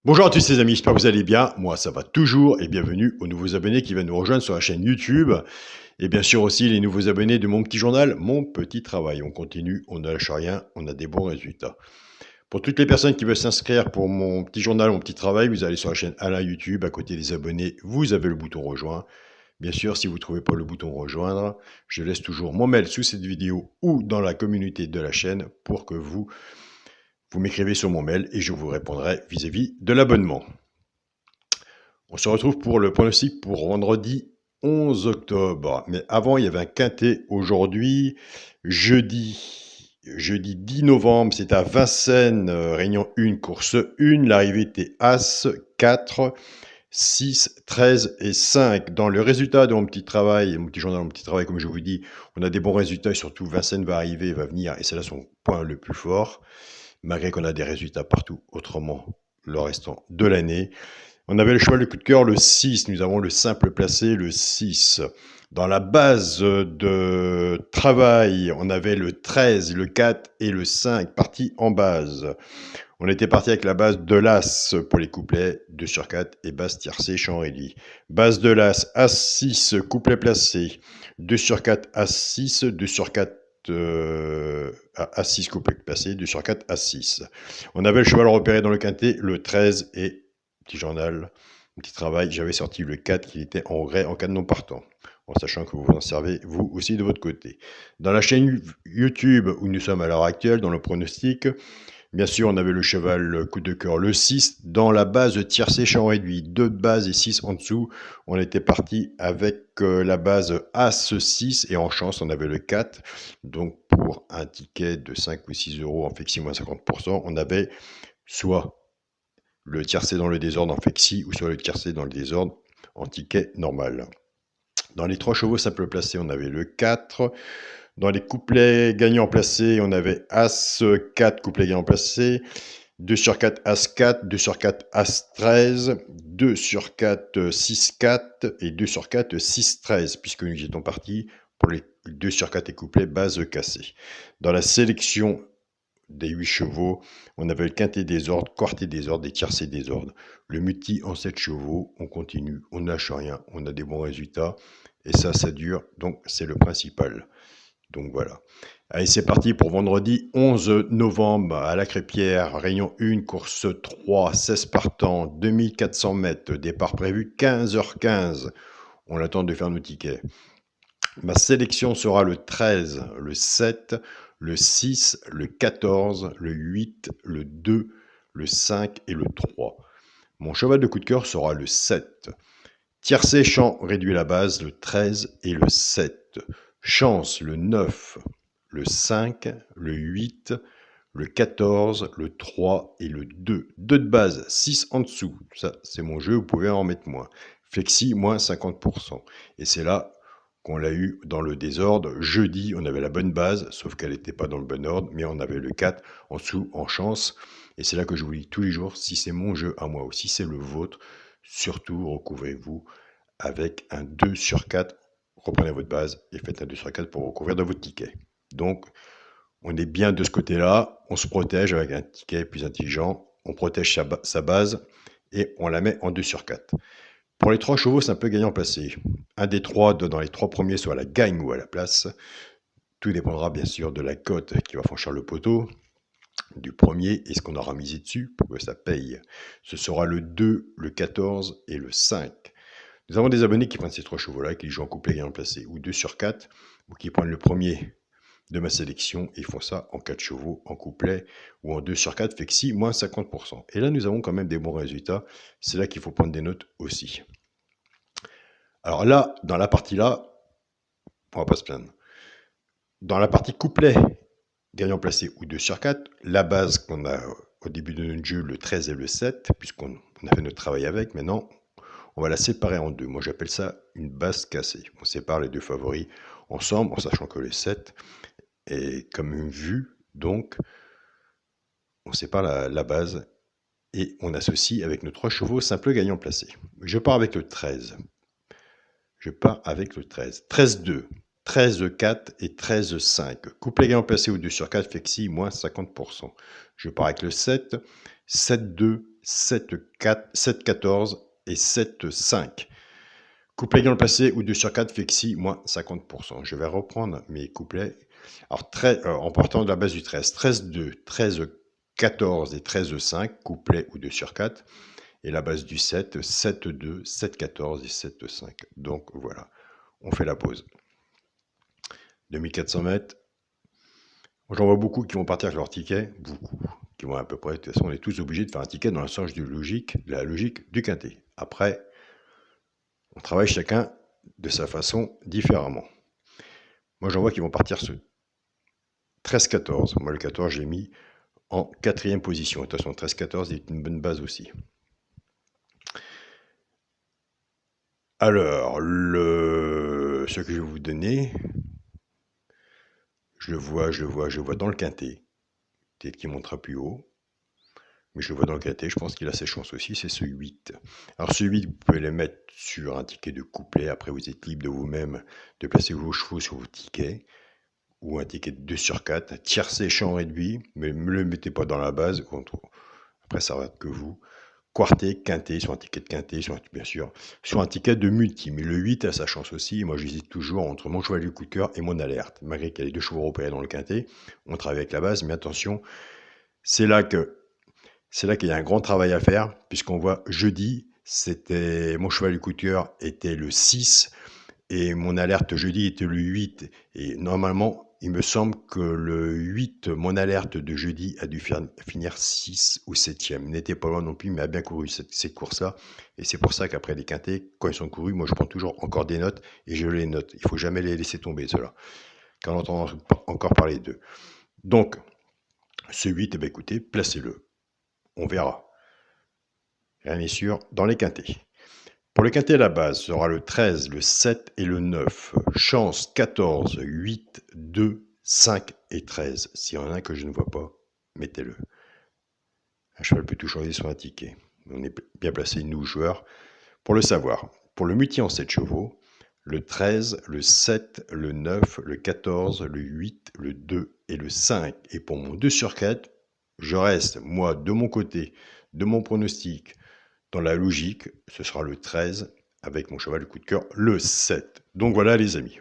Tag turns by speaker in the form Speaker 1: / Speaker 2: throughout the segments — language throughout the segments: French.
Speaker 1: Bonjour à tous les amis, j'espère que vous allez bien. Moi, ça va toujours et bienvenue aux nouveaux abonnés qui viennent nous rejoindre sur la chaîne YouTube. Et bien sûr aussi les nouveaux abonnés de mon petit journal, Mon Petit Travail. On continue, on ne lâche rien, on a des bons résultats. Pour toutes les personnes qui veulent s'inscrire pour mon petit journal, Mon Petit Travail, vous allez sur la chaîne Alain YouTube. À côté des abonnés, vous avez le bouton rejoindre. Bien sûr, si vous ne trouvez pas le bouton rejoindre, je laisse toujours mon mail sous cette vidéo ou dans la communauté de la chaîne pour que vous m'écrivez sur mon mail et je vous répondrai vis-à-vis de l'abonnement. On se retrouve pour le pronostic pour vendredi 11 octobre. Mais avant, il y avait un quintet aujourd'hui, jeudi 10 novembre, c'est à Vincennes, Réunion 1, course 1. L'arrivée était As, 4, 6, 13 et 5. Dans le résultat de mon petit travail, mon petit journal, mon petit travail, comme je vous dis, on a des bons résultats et surtout Vincennes va arriver, va venir et c'est là son point le plus fort, malgré qu'on a des résultats partout autrement le restant de l'année. On avait le cheval de coup de cœur, le 6. Nous avons le simple placé, le 6. Dans la base de travail, on avait le 13, le 4 et le 5 partis en base. On était parti avec la base de l'As pour les couplets, 2 sur 4 et base tiercé, champ réduit. Base de l'As, As 6, couplet placé, 2 sur 4, As 6, 2 sur 4, As 6, couplet placé, 2 sur 4, As 6. On avait le cheval repéré dans le quintet, le 13 et petit journal, petit travail, j'avais sorti le 4 qui était en grès en cas de non partant, en sachant que vous vous en servez vous aussi de votre côté. Dans la chaîne YouTube où nous sommes à l'heure actuelle, dans le pronostic, bien sûr on avait le cheval coup de cœur le 6, dans la base tiercé champ réduit, 2 de base et 6 en dessous, on était parti avec la base As 6 et en chance on avait le 4, donc pour un ticket de 5 ou 6 euros en flexi moins 50%, on avait soit le tiercé dans le désordre en flexi ou sur le tiercé dans le désordre en ticket normal. Dans les 3 chevaux simples placés, on avait le 4. Dans les couplets gagnants placés, on avait As 4, couplet gagnant placé, 2 sur 4 As 4, 2 sur 4 As 13, 2 sur 4 6 4 et 2 sur 4 6 13, puisque nous étions partis pour les 2 sur 4 et couplets base cassée. Dans la sélection des 8 chevaux, on avait le quintet des ordres, quartet des ordres et tiercé des ordres. Le multi en 7 chevaux, on continue, on ne lâche rien, on a des bons résultats et ça dure, donc c'est le principal. Donc voilà. Allez, c'est parti pour vendredi 11 novembre à la Crêpière, Réunion 1, course 3, 16 partants, 2400 mètres, départ prévu 15h15. On attend de faire nos tickets. Ma sélection sera le 13, le 7, le 6, le 14, le 8, le 2, le 5 et le 3. Mon cheval de coup de cœur sera le 7. Tiercé champ réduit la base, le 13 et le 7. Chance, le 9, le 5, le 8, le 14, le 3 et le 2. 2 de base, 6 en dessous. Ça, c'est mon jeu, vous pouvez en mettre moins. Flexi, moins 50%. Et c'est là qu'on l'a eu dans le désordre. Jeudi, on avait la bonne base, sauf qu'elle n'était pas dans le bon ordre, mais on avait le 4 en dessous en chance. Et c'est là que je vous dis tous les jours, si c'est mon jeu à moi ou si c'est le vôtre, surtout recouvrez-vous avec un 2 sur 4. Reprenez votre base et faites un 2 sur 4 pour recouvrir dans votre ticket. Donc, on est bien de ce côté-là, on se protège avec un ticket plus intelligent, on protège sa base et on la met en 2 sur 4. Pour les 3 chevaux, c'est un peu gagnant placé. Un des 3 dans les 3 premiers soit à la gagne ou à la place. Tout dépendra bien sûr de la cote qui va franchir le poteau, du premier et ce qu'on aura misé dessus pour que ça paye. Ce sera le 2, le 14 et le 5. Nous avons des abonnés qui prennent ces 3 chevaux-là, qui jouent en couplet gagnant placé, ou 2 sur 4, ou qui prennent le premier de ma sélection et font ça en 4 chevaux, en couplet, ou en 2 sur 4, flexi, moins 50%. Et là, nous avons quand même des bons résultats. C'est là qu'il faut prendre des notes aussi. Alors là, dans la partie là, on va pas se plaindre. Dans la partie couplet, gagnant placé ou 2 sur 4, la base qu'on a au début de notre jeu, le 13 et le 7, puisqu'on a fait notre travail avec, maintenant, on va la séparer en deux. Moi, j'appelle ça une base cassée. On sépare les 2 favoris ensemble, en sachant que le 7 est comme une vue, donc on sépare la base et on associe avec nos 3 chevaux simple gagnant placé. Je pars avec le 13. Je pars avec le 13. 13-2, 13-4 et 13-5. Couplet gagnant placé ou 2 sur 4, flexi, moins 50%. Je pars avec le 7, 7-2, 7-4, 7-14 et 7-5. Couplet dans le passé ou 2 sur 4 fait que si, moins 50%. Je vais reprendre mes couplets. Alors, en partant de la base du 13, 13-2, 13-14 et 13-5, couplet ou 2 sur 4. Et la base du 7, 7-2, 7-14 et 7-5. Donc voilà, on fait la pause. 2400 mètres. J'en vois beaucoup qui vont partir avec leur ticket, beaucoup, qui vont à peu près, de toute façon, on est tous obligés de faire un ticket dans le sens de la logique du quintet. Après, on travaille chacun de sa façon différemment. Moi, j'en vois qui vont partir ce 13-14. Moi, le 14, j'ai mis en 4e position. De toute façon, 13-14 est une bonne base aussi. Alors, ce que je vais vous donner, je le vois dans le quintet. Peut-être qu'il montera plus haut. Mais je le vois dans le quintet, je pense qu'il a ses chances aussi, c'est ce 8. Alors ce 8, vous pouvez le mettre sur un ticket de couplet, après vous êtes libre de vous-même de placer vos chevaux sur vos tickets, ou un ticket de 2 sur 4, tiercé champ réduit, mais ne le mettez pas dans la base, après ça va que vous. Quarté, quintet, sur un ticket de quintet, bien sûr, sur un ticket de multi. Mais le 8 a sa chance aussi. Moi, j'hésite toujours entre mon cheval du coup de cœur et mon alerte. Malgré qu'il y a les 2 chevaux européens dans le quintet, on travaille avec la base, mais attention, c'est là qu'il y a un grand travail à faire, puisqu'on voit jeudi, mon cheval du coup de cœur était le 6, et mon alerte jeudi était le 8. Et normalement, il me semble que le 8, mon alerte de jeudi, a dû finir 6 ou 7e. N'était pas loin non plus, mais a bien couru cette course-là. Et c'est pour ça qu'après les quintés, quand ils sont courus, moi je prends toujours encore des notes et je les note. Il ne faut jamais les laisser tomber, ceux-là, quand on entend encore parler d'eux. Donc, ce 8, eh bien, écoutez, placez-le. On verra. Rien n'est sûr dans les quintés. Pour le quintet à la base, sera le 13, le 7 et le 9. Chance 14, 8, 2, 5 et 13. S'il y en a un que je ne vois pas, mettez-le. Un cheval peut tout changer sur un ticket. On est bien placé, nous, joueurs, pour le savoir. Pour le multi en 7 chevaux, le 13, le 7, le 9, le 14, le 8, le 2 et le 5. Et pour mon 2 sur 4, je reste, moi, de mon côté, de mon pronostic, dans la logique, ce sera le 13 avec mon cheval de coup de cœur, le 7. Donc voilà les amis.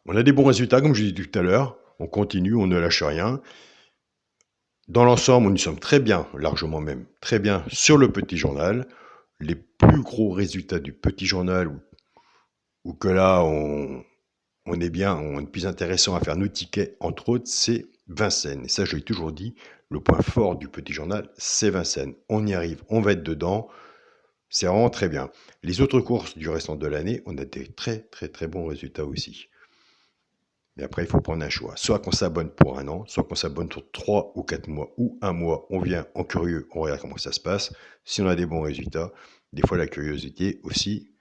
Speaker 1: On a des bons résultats, comme je l'ai dit tout à l'heure. On continue, on ne lâche rien. Dans l'ensemble, nous sommes très bien, largement même, très bien sur le petit journal. Les plus gros résultats du petit journal, où que là, on est bien, on est plus intéressant à faire nos tickets, entre autres, c'est Vincennes. Et ça, je l'ai toujours dit, le point fort du petit journal, c'est Vincennes. On y arrive, on va être dedans. C'est vraiment très bien. Les autres courses du restant de l'année, on a des très très très bons résultats aussi. Mais après, il faut prendre un choix. Soit qu'on s'abonne pour un an, soit qu'on s'abonne pour 3 ou 4 mois ou un mois. On vient en curieux, on regarde comment ça se passe. Si on a des bons résultats, des fois la curiosité aussi,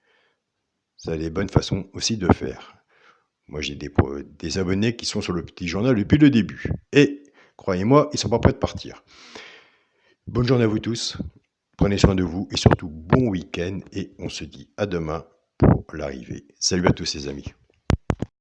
Speaker 1: ça a des bonnes façons aussi de faire. Moi, j'ai des abonnés qui sont sur le petit journal depuis le début. Et, croyez-moi, ils ne sont pas prêts de partir. Bonne journée à vous tous. Prenez soin de vous et surtout bon week-end. Et on se dit à demain pour l'arrivée. Salut à tous les amis.